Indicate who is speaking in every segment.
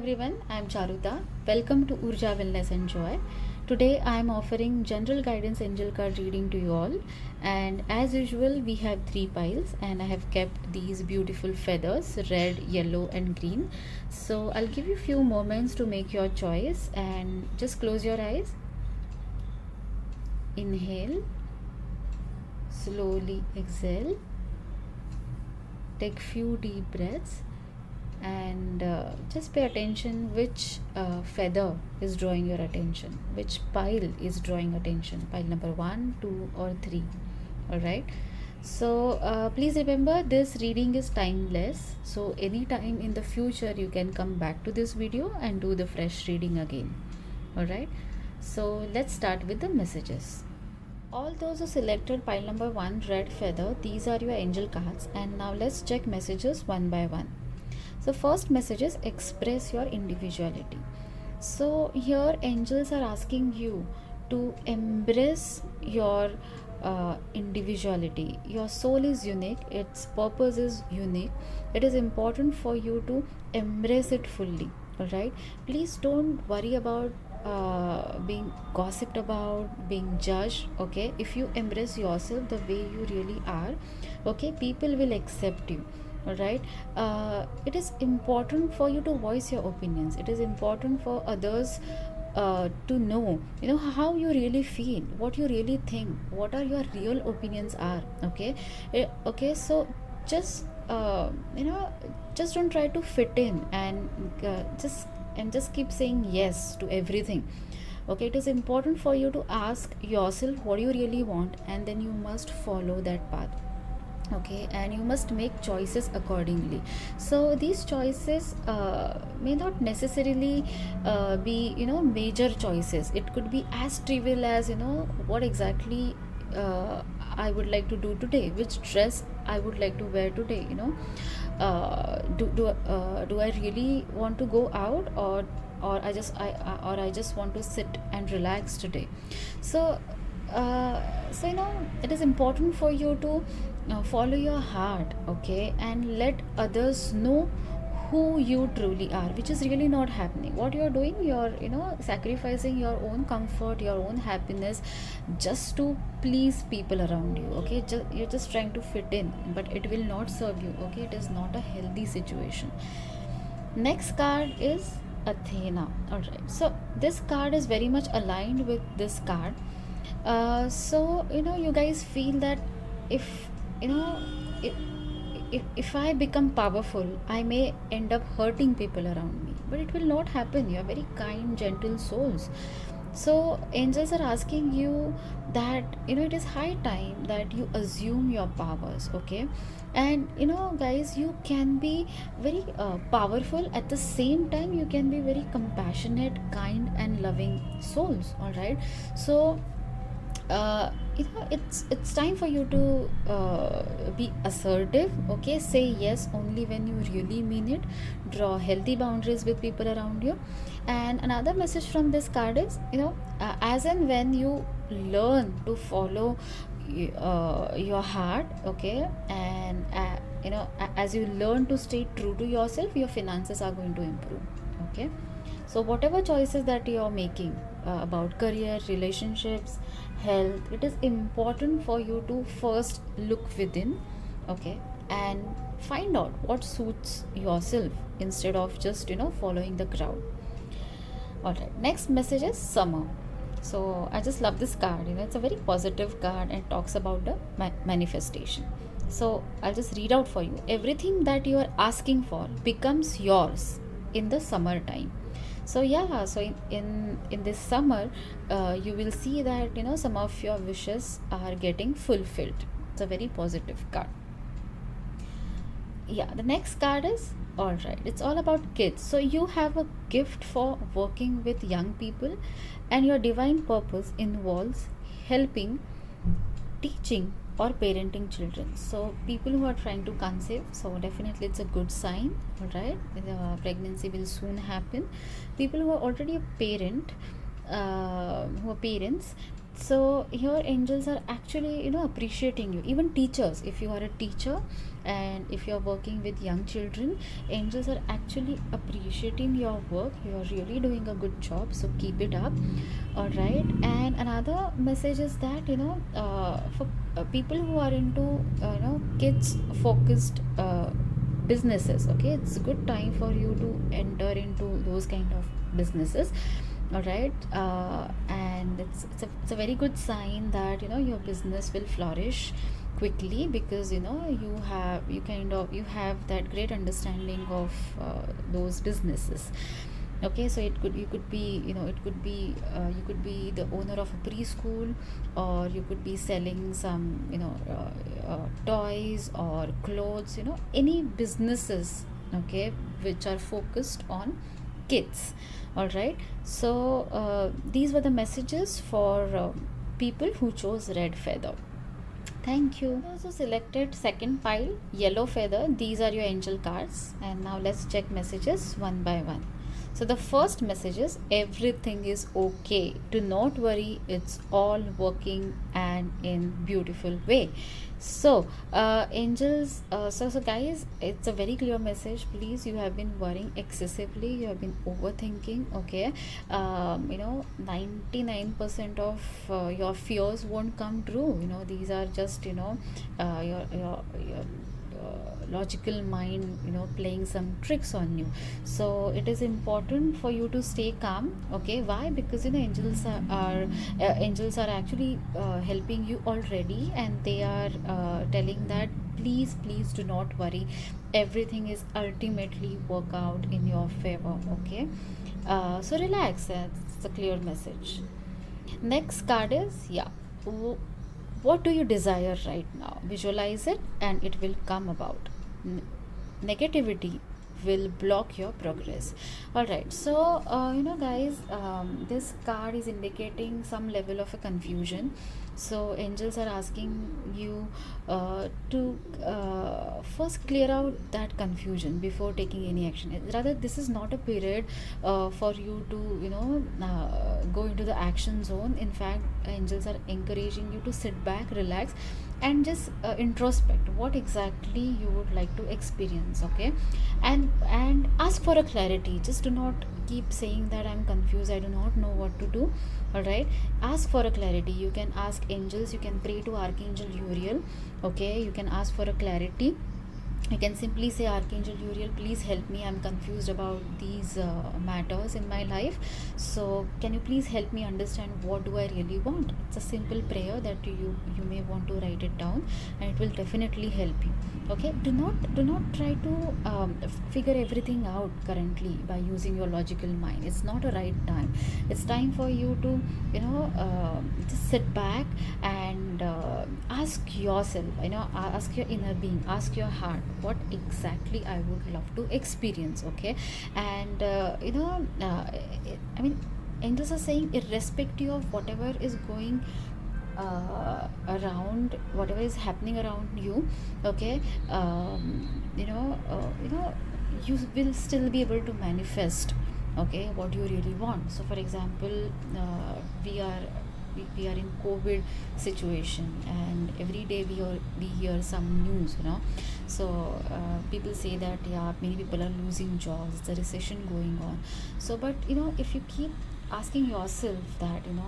Speaker 1: everyone, I am Charuta. Welcome to Urja Wellness and Joy. Today I am offering general guidance angel card reading to you all, and as usual we have three piles and I have kept these beautiful feathers red, yellow and green. So I'll give you few moments to make your choice and just close your eyes. Inhale, slowly exhale, take few deep breaths and just pay attention which feather is drawing your attention, which pile is drawing attention, pile number 1, 2 or 3. All right, so please remember this reading is timeless, so anytime in the future you can come back to this video and do the fresh reading again. All right, so let's start with the messages. All those who selected pile number 1 red feather, these are your angel cards, and now let's check messages one by one. So first message is express your individuality. So here angels are asking you to embrace your individuality. Your soul is unique, its purpose is unique. It is important for you to embrace it fully. All right, please don't worry about being gossiped about, being judged. Okay, if you embrace yourself the way you really are, okay, people will accept you. All right, it is important for you to voice your opinions. It is important for others to know, how you really feel, what you really think, what are your real opinions are. Okay, so just just don't try to fit in and just keep saying yes to everything. Okay, it is important for you to ask yourself what you really want, and then you must follow that path. Okay, and you must make choices accordingly. So these choices may not necessarily be major choices. It could be as trivial as what exactly I would like to do today, which dress I would like to wear today. Do I really want to go out, or I just want to sit and relax today. So it is important for you to follow your heart, okay, and let others know who you truly are, which is really not happening. What you're doing, you're sacrificing your own comfort, your own happiness, just to please people around you. Okay, you're just trying to fit in, but it will not serve you. Okay, it is not a healthy situation. Next card is Athena. All right, so this card is very much aligned with this card. So you guys feel that if you know if I become powerful, I may end up hurting people around me, but it will not happen. You are very kind, gentle souls. So angels are asking you that it is high time that you assume your powers. Okay, and guys, you can be very powerful, at the same time you can be very compassionate, kind and loving souls. All right, so it's time for you to be assertive. Okay, say yes only when you really mean it. Draw healthy boundaries with people around you. And another message from this card is as and when you learn to follow your heart, okay, and as you learn to stay true to yourself, your finances are going to improve. Okay, so whatever choices that you are making about career, relationships, health, it is important for you to first look within. Okay, and find out what suits yourself instead of just following the crowd. All right, next message is summer. So I just love this card. It's a very positive card and talks about the manifestation. So I'll just read out for you. Everything that you are asking for becomes yours in the summertime. So yeah, so in this summer you will see that some of your wishes are getting fulfilled. It's a very positive card. Yeah, the next card is, all right, it's all about kids. So you have a gift for working with young people, and your divine purpose involves helping, teaching or parenting children. So people who are trying to conceive, so definitely it's a good sign. All right, the pregnancy will soon happen. People who are already a parent, who are parents, So your angels are actually, appreciating you. Even teachers, if you are a teacher and if you are working with young children, angels are actually appreciating your work. You are really doing a good job, so keep it up. All right. And another message is that, for people who are into kids focused businesses, okay, it's a good time for you to enter into those kind of businesses. All right. And it's a very good sign that your business will flourish quickly, because you have that great understanding of those businesses. Okay, so you could be, you could be the owner of a preschool, or you could be selling some, toys or clothes, any businesses, okay, which are focused on kids. All right. So these were the messages for people who chose red feather. Thank you. Also selected second pile, yellow feather. These are your angel cards. And now let's check messages one by one. So the first message is everything is okay. Do not worry. It's all working and in beautiful way. So angels, so guys, it's a very clear message. Please, you have been worrying excessively. You have been overthinking. Okay, 99% of your fears won't come true. These are just your logical mind playing some tricks on you. So it is important for you to stay calm. Okay, why? Because angels are actually helping you already, and they are telling that please do not worry, everything is ultimately work out in your favor. Okay, so relax. That's a clear message. Next card is, yeah, what do you desire right now? Visualize it and it will come about. Negativity will block your progress. All right. So, guys, this card is indicating some level of a confusion. So, angels are asking you to first clear out that confusion before taking any action. Rather, this is not a period for you to, go into the action zone. In fact, angels are encouraging you to sit back, relax, and just introspect what exactly you would like to experience. Okay, and ask for a clarity. Just do not keep saying that I'm confused, I do not know what to do. All right, ask for a clarity. You can ask angels, you can pray to Archangel Uriel. Okay, you can ask for a clarity. I can simply say, Archangel Uriel, please help me. I'm confused about these matters in my life. So, can you please help me understand what do I really want? It's a simple prayer that you may want to write it down, and it will definitely help you. Okay, do not try to figure everything out currently by using your logical mind. It's not a right time. It's time for you to just sit back and ask yourself. Ask your inner being, ask your heart, what exactly I would love to experience. Okay, and I mean, angels are saying, irrespective of whatever is going around, whatever is happening around you. Okay, you will still be able to manifest, okay, what you really want. So for example, we are in COVID situation, and every day we hear some news. So people say that, yeah, many people are losing jobs, it's a recession going on. So but if you keep asking yourself that, no,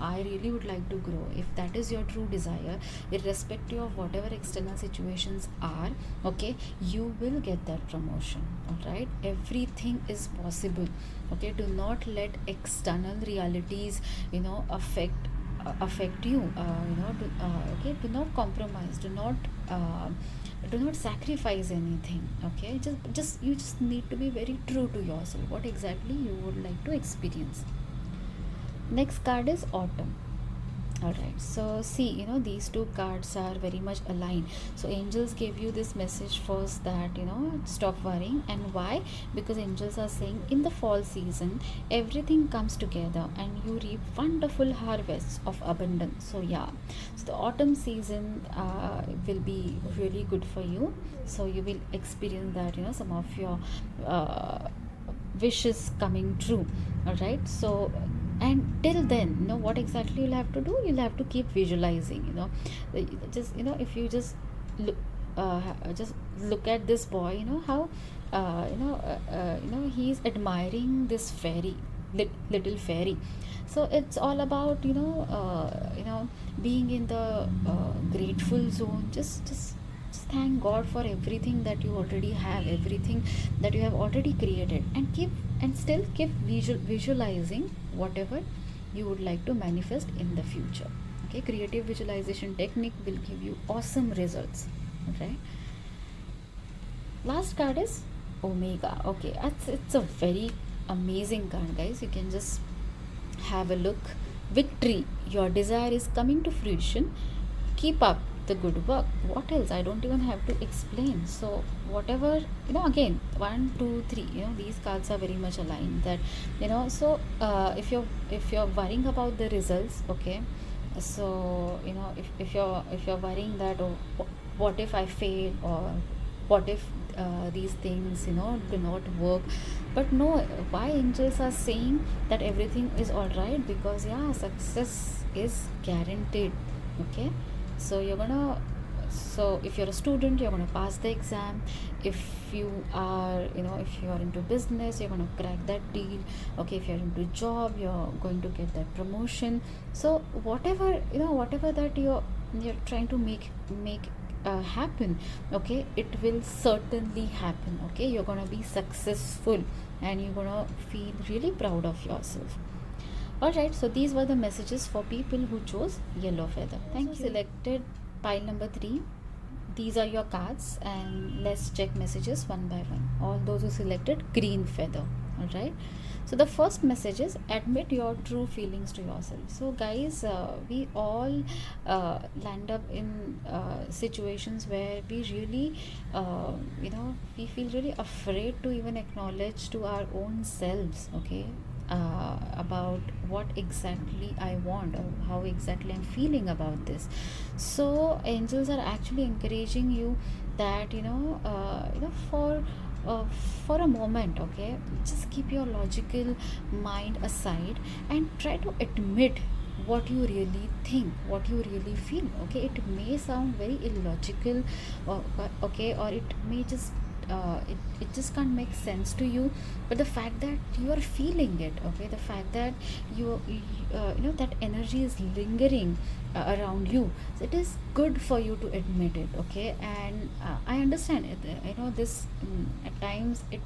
Speaker 1: I really would like to grow, if that is your true desire, irrespective of whatever external situations are, okay, you will get that promotion. All right, everything is possible. Okay, do not let external realities affect you. Okay, do not compromise, do not sacrifice anything. Okay, just you just need to be very true to yourself, what exactly you would like to experience. Next card is autumn. All right, so see, these two cards are very much aligned. So angels gave you this message first, that stop worrying. And why? Because angels are saying, in the fall season everything comes together and you reap wonderful harvests of abundance. So yeah, so the autumn season will be really good for you. So you will experience that, some of your wishes coming true. All right, so And till then, what exactly you'll have to do, you'll have to keep visualizing, just, if you just look, just look at this boy, how he's admiring this fairy, little fairy. So it's all about, being in the grateful zone. Just thank God for everything that you already have, everything that you have already created, and still keep visualizing whatever you would like to manifest in the future. Okay, creative visualization technique will give you awesome results. Right. Last card is Omega. Okay, it's a very amazing card, guys. You can just have a look. Victory, your desire is coming to fruition. Keep up the good work. What else? I don't even have to explain. So whatever, again, 1 2 3, these cards are very much aligned. That, so if you're worrying about the results, okay, so if you're worrying that, oh, what if I fail, or what if these things do not work. But no, why angels are saying that everything is all right? Because yeah, success is guaranteed. Okay, so so if you're a student, you're going to pass the exam. If you are, if you're into business, you're going to crack that deal. Okay, if you're into job, you're going to get that promotion. So whatever that you're trying to make happen, okay, it will certainly happen. Okay, you're gonna be successful, and you're gonna feel really proud of yourself. All right, so these were the messages for people who chose yellow feather. Thank you. Selected pile number 3. These are your cards, and let's check messages one by one. All those who selected green feather. All right, so the first message is admit your true feelings to yourself. So guys, we all land up in situations where we really we feel really afraid to even acknowledge to our own selves, okay, about what exactly I want, or how exactly I'm feeling about this. So angels are actually encouraging you that, uh, for a moment, okay, just keep your logical mind aside and try to admit what you really think, what you really feel. Okay, it may sound very illogical, okay, or it may just it just can't make sense to you, but the fact that you are feeling it, okay, the fact that that energy is lingering around you, so it is good for you to admit it. Okay, and I understand it, this, at times it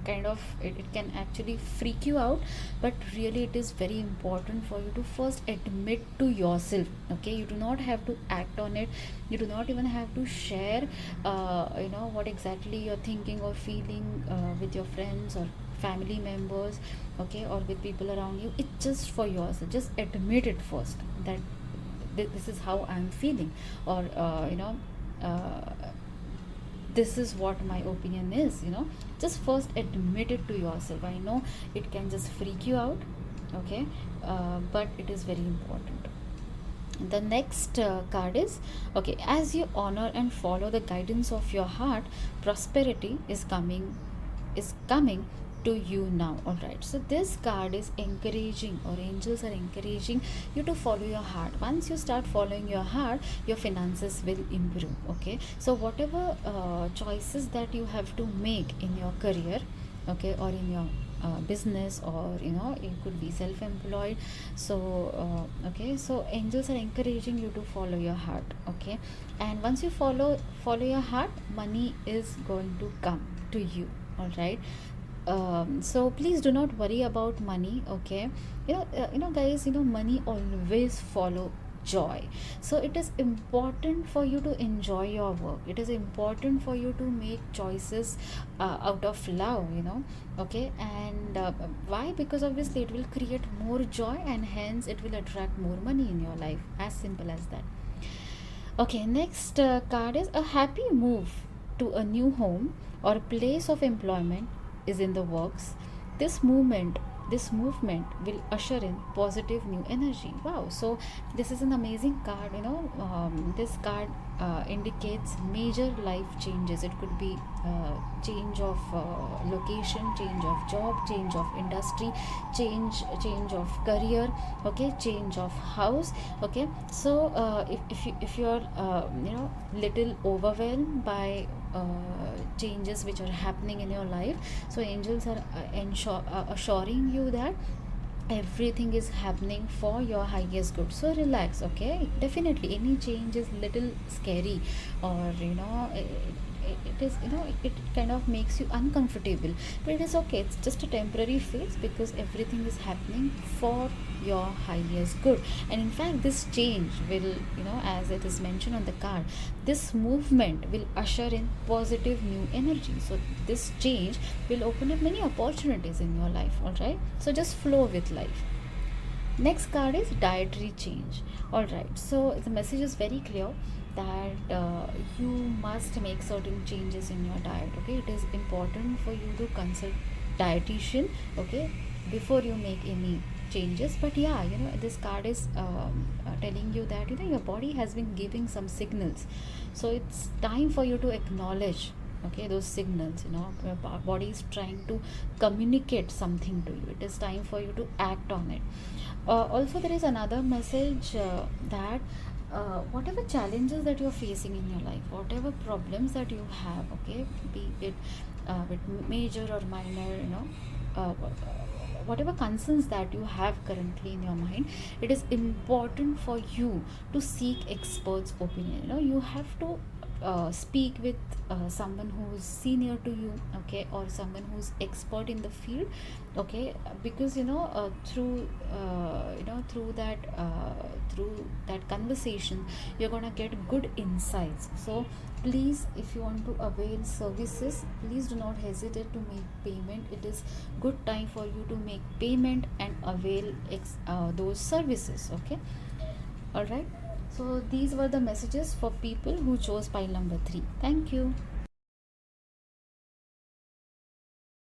Speaker 1: kind of it can actually freak you out, but really it is very important for you to first admit to yourself. Okay, you do not have to act on it, you do not even have to share what exactly you're thinking or feeling with your friends or family members, okay, or with people around you. It's just for yourself. Just admit it first, that this is how I'm feeling, or uh, this is what my opinion is. Just first admit it to yourself. I know it can just freak you out, okay, but it is very important. The next card is, okay, as you honor and follow the guidance of your heart, prosperity is coming to you now. All right, so this card is encouraging, or angels are encouraging you to follow your heart. Once you start following your heart, your finances will improve. Okay, so whatever choices that you have to make in your career, okay, or in your business, or it could be self-employed. So okay, so angels are encouraging you to follow your heart. Okay, and once you follow your heart, money is going to come to you. All right, so please do not worry about money. Okay, guys, money always follow joy. So it is important for you to enjoy your work. It is important for you to make choices out of love. Okay, and why? Because obviously it will create more joy, and hence it will attract more money in your life. As simple as that. Okay, next card is a happy move to a new home or place of employment is in the works. This movement this movement will usher in positive new energy. Wow, so this is an amazing card. This card indicates major life changes. It could be change of location, change of job, change of industry, change of career, okay, change of house. Okay, so if you're little overwhelmed by changes which are happening in your life, so angels are assuring you that everything is happening for your highest good. So relax, okay? Definitely any change is little scary, or it is, it kind of makes you uncomfortable, but it is okay. It's just a temporary phase, because everything is happening for your highest good. And in fact, this change will, as it is mentioned on the card, this movement will usher in positive new energy. So this change will open up many opportunities in your life. All right, so just flow with life. Next card is dietary change. All right, so the message is very clear that you must make certain changes in your diet. Okay, it is important for you to consult dietitian, okay, before you make any changes. But yeah, this card is telling you that your body has been giving some signals, so it's time for you to acknowledge, okay, those signals. Your body is trying to communicate something to you. It is time for you to act on it. Also, there is another message that whatever challenges that you're facing in your life, whatever problems that you have, okay, be it with major or minor, whatever concerns that you have currently in your mind, it is important for you to seek experts opinion. You have to speak with someone who's senior to you, okay, or someone who's expert in the field, okay, because through that conversation, you're gonna get good insights. So please, if you want to avail services, please do not hesitate to make payment. It is good time for you to make payment and avail those services. Okay, all right. So these were the messages for people who chose pile number 3. Thank you.